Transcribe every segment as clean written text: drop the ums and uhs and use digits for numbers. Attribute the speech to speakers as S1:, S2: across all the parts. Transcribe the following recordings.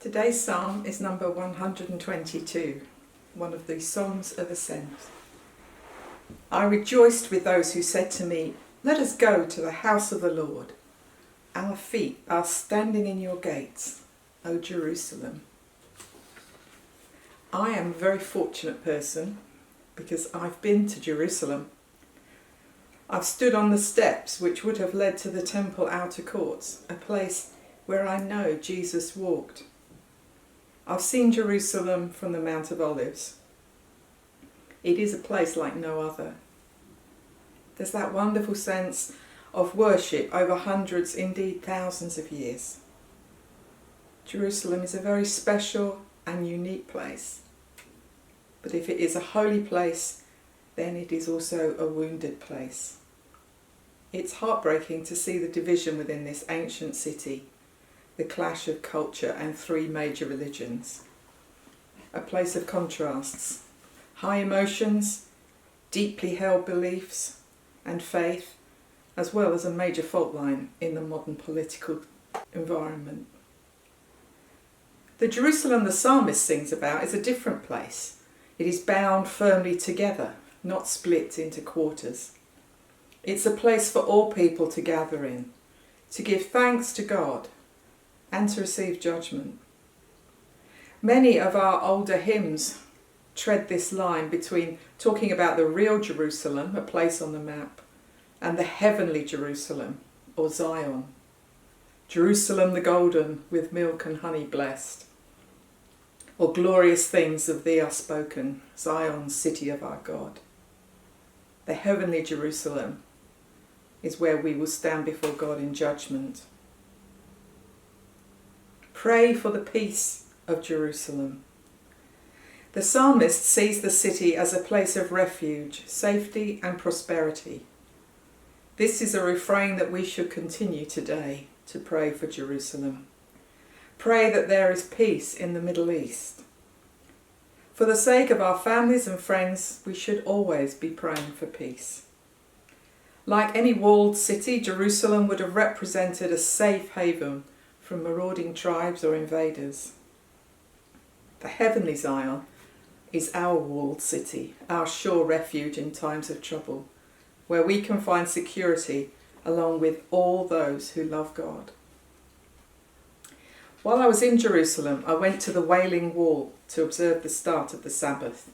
S1: Today's psalm is number 122, one of the Songs of Ascent. I rejoiced with those who said to me, "Let us go to the house of the Lord. Our feet are standing in your gates, O Jerusalem." I am a very fortunate person because I've been to Jerusalem. I've stood on the steps which would have led to the temple outer courts, a place where I know Jesus walked. I've seen Jerusalem from the Mount of Olives. It is a place like no other. There's that wonderful sense of worship over hundreds, indeed thousands of years. Jerusalem is a very special and unique place. But if it is a holy place, then it is also a wounded place. It's heartbreaking to see the division within this ancient city, the clash of culture and three major religions. A place of contrasts, high emotions, deeply held beliefs and faith, as well as a major fault line in the modern political environment. The Jerusalem the psalmist sings about is a different place. It is bound firmly together, not split into quarters. It's a place for all people to gather in, to give thanks to God and to receive judgment. Many of our older hymns tread this line between talking about the real Jerusalem, a place on the map, and the heavenly Jerusalem, or Zion. Jerusalem the golden, with milk and honey blessed. Or glorious things of thee are spoken, Zion, city of our God. The heavenly Jerusalem is where we will stand before God in judgment. Pray for the peace of Jerusalem. The psalmist sees the city as a place of refuge, safety and prosperity. This is a refrain that we should continue today to pray for Jerusalem. Pray that there is peace in the Middle East. For the sake of our families and friends, we should always be praying for peace. Like any walled city, Jerusalem would have represented a safe haven from marauding tribes or invaders. The heavenly Zion is our walled city, our sure refuge in times of trouble, where we can find security along with all those who love God. While I was in Jerusalem, I went to the Wailing Wall to observe the start of the Sabbath.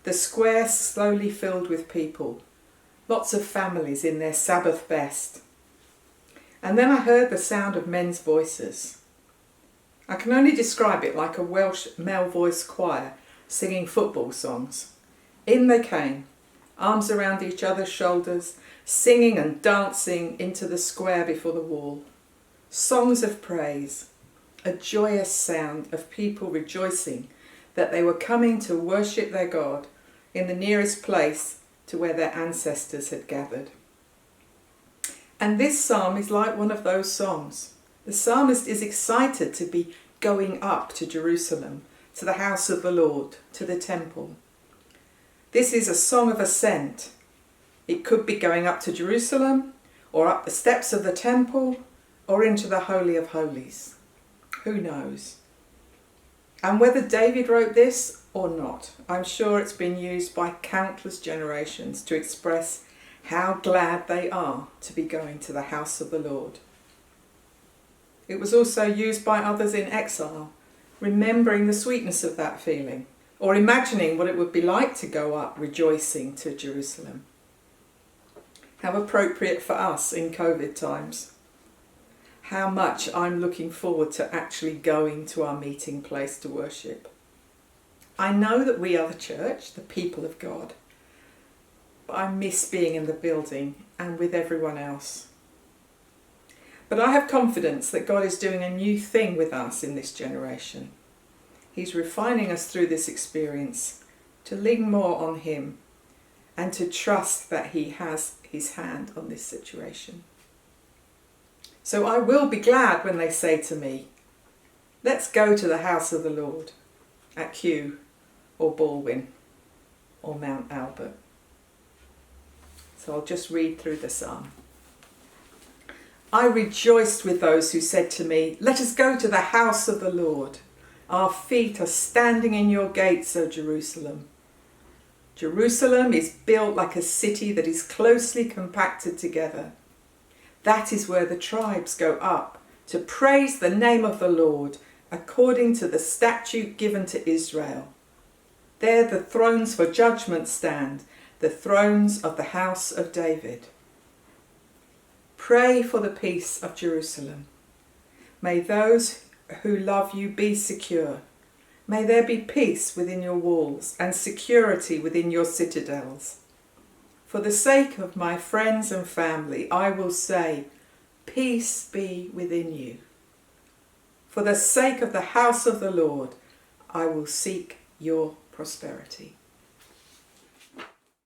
S1: The square slowly filled with people, lots of families in their Sabbath best. And then I heard the sound of men's voices. I can only describe it like a Welsh male voice choir singing football songs. In they came, arms around each other's shoulders, singing and dancing into the square before the wall. Songs of praise, a joyous sound of people rejoicing that they were coming to worship their God in the nearest place to where their ancestors had gathered. And this psalm is like one of those songs. The psalmist is excited to be going up to Jerusalem, to the house of the Lord, to the temple. This is a song of ascent. It could be going up to Jerusalem, or up the steps of the temple, or into the Holy of Holies. Who knows? And whether David wrote this or not, I'm sure it's been used by countless generations to express how glad they are to be going to the house of the Lord. It was also used by others in exile, remembering the sweetness of that feeling, or imagining what it would be like to go up rejoicing to Jerusalem. How appropriate for us in COVID times. How much I'm looking forward to actually going to our meeting place to worship. I know that we are the church, the people of God, but I miss being in the building and with everyone else. But I have confidence that God is doing a new thing with us in this generation. He's refining us through this experience to lean more on Him and to trust that He has His hand on this situation. So I will be glad when they say to me, "Let's go to the house of the Lord," at Kew or Baldwin or Mount Albert. So I'll just read through the psalm. I rejoiced with those who said to me, "Let us go to the house of the Lord." Our feet are standing in your gates, O Jerusalem. Jerusalem is built like a city that is closely compacted together. That is where the tribes go up to praise the name of the Lord according to the statute given to Israel. There the thrones for judgment stand, the thrones of the house of David. Pray for the peace of Jerusalem. May those who love you be secure. May there be peace within your walls and security within your citadels. For the sake of my friends and family, I will say, peace be within you. For the sake of the house of the Lord, I will seek your prosperity.